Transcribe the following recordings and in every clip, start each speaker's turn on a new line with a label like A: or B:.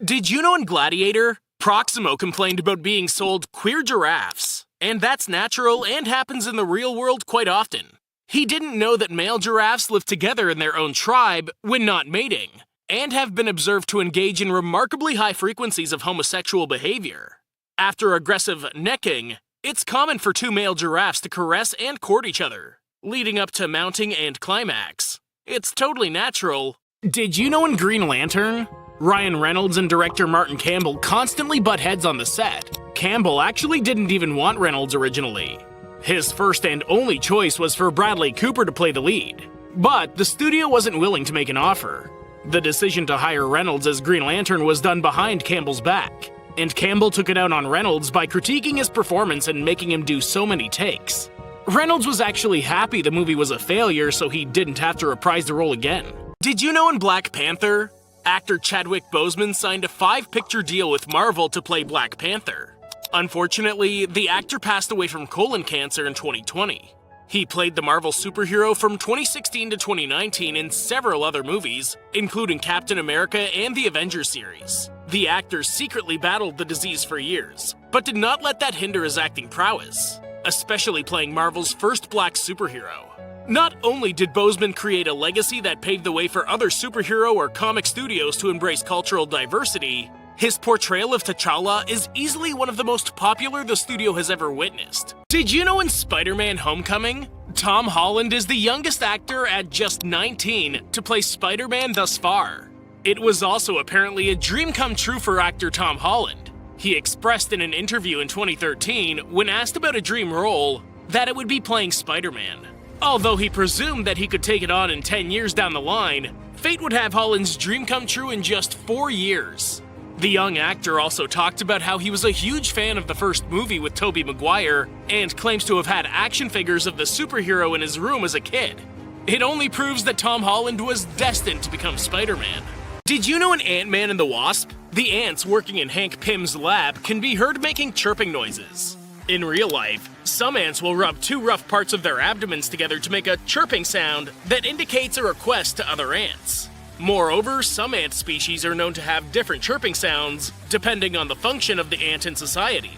A: Did you know in Gladiator, Proximo complained about being sold queer giraffes? And that's natural and happens in the real world quite often. He didn't know that male giraffes live together in their own tribe when not mating, and have been observed to engage in remarkably high frequencies of homosexual behavior. After aggressive necking, it's common for two male giraffes to caress and court each other, leading up to mounting and climax. It's totally natural. Did you know in Green Lantern, Ryan Reynolds and director Martin Campbell constantly butt heads on the set? Campbell actually didn't even want Reynolds originally. His first and only choice was for Bradley Cooper to play the lead, but the studio wasn't willing to make an offer. The decision to hire Reynolds as Green Lantern was done behind Campbell's back, and Campbell took it out on Reynolds by critiquing his performance and making him do so many takes. Reynolds was actually happy the movie was a failure, so he didn't have to reprise the role again. Did you know in Black Panther, actor Chadwick Boseman signed a 5-picture deal with Marvel to play Black Panther? Unfortunately, the actor passed away from colon cancer in 2020. He played the Marvel superhero from 2016 to 2019 in several other movies, including Captain America and the Avengers series. The actor secretly battled the disease for years, but did not let that hinder his acting prowess, especially playing Marvel's first black superhero. Not only did Boseman create a legacy that paved the way for other superhero or comic studios to embrace cultural diversity, his portrayal of T'Challa is easily one of the most popular the studio has ever witnessed. Did you know in Spider-Man Homecoming, Tom Holland is the youngest actor at just 19 to play Spider-Man thus far? It was also apparently a dream come true for actor Tom Holland. He expressed in an interview in 2013, when asked about a dream role, that it would be playing Spider-Man. Although he presumed that he could take it on in 10 years down the line, fate would have Holland's dream come true in just 4 years. The young actor also talked about how he was a huge fan of the first movie with Tobey Maguire, and claims to have had action figures of the superhero in his room as a kid. It only proves that Tom Holland was destined to become Spider-Man. Did you know in Ant-Man and the Wasp, the ants working in Hank Pym's lab can be heard making chirping noises? In real life, some ants will rub two rough parts of their abdomens together to make a chirping sound that indicates a request to other ants. Moreover, some ant species are known to have different chirping sounds depending on the function of the ant in society.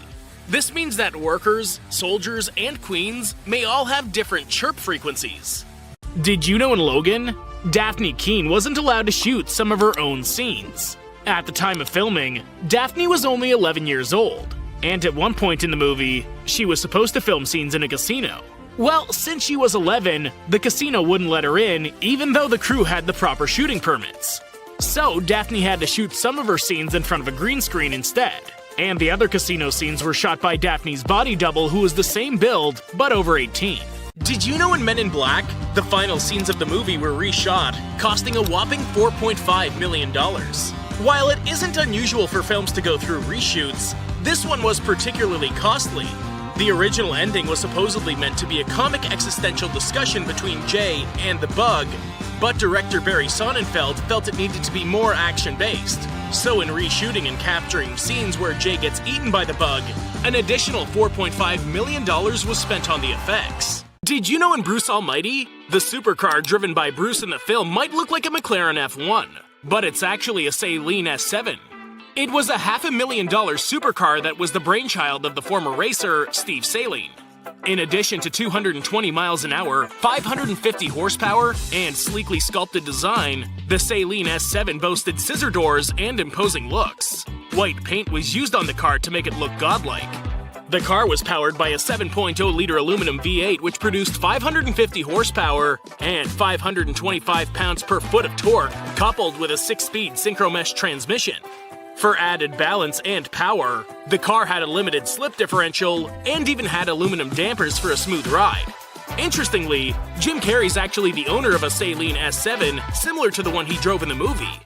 A: This means that workers, soldiers, and queens may all have different chirp frequencies. Did you know in Logan, Daphne Keane wasn't allowed to shoot some of her own scenes? At the time of filming, Daphne was only 11 years old, and at one point in the movie, she was supposed to film scenes in a casino. Well, since she was 11, the casino wouldn't let her in, even though the crew had the proper shooting permits. So Daphne had to shoot some of her scenes in front of a green screen instead. And the other casino scenes were shot by Daphne's body double, who was the same build, but over 18. Did you know in Men in Black, the final scenes of the movie were reshot, costing a whopping $4.5 million? While it isn't unusual for films to go through reshoots, this one was particularly costly. The original ending was supposedly meant to be a comic existential discussion between Jay and the Bug, but director Barry Sonnenfeld felt it needed to be more action-based. So in reshooting and capturing scenes where Jay gets eaten by the Bug, an additional $4.5 million was spent on the effects. Did you know in Bruce Almighty, the supercar driven by Bruce in the film might look like a McLaren F1, but it's actually a Saleen S7. It was a $500,000 supercar that was the brainchild of the former racer, Steve Saleen. In addition to 220 miles an hour, 550 horsepower, and sleekly sculpted design, the Saleen S7 boasted scissor doors and imposing looks. White paint was used on the car to make it look godlike. The car was powered by a 7.0-liter aluminum V8 which produced 550 horsepower and 525 pounds-per-foot of torque, coupled with a 6-speed synchromesh transmission. For added balance and power, the car had a limited slip differential and even had aluminum dampers for a smooth ride. Interestingly, Jim Carrey's actually the owner of a Saleen S7 similar to the one he drove in the movie.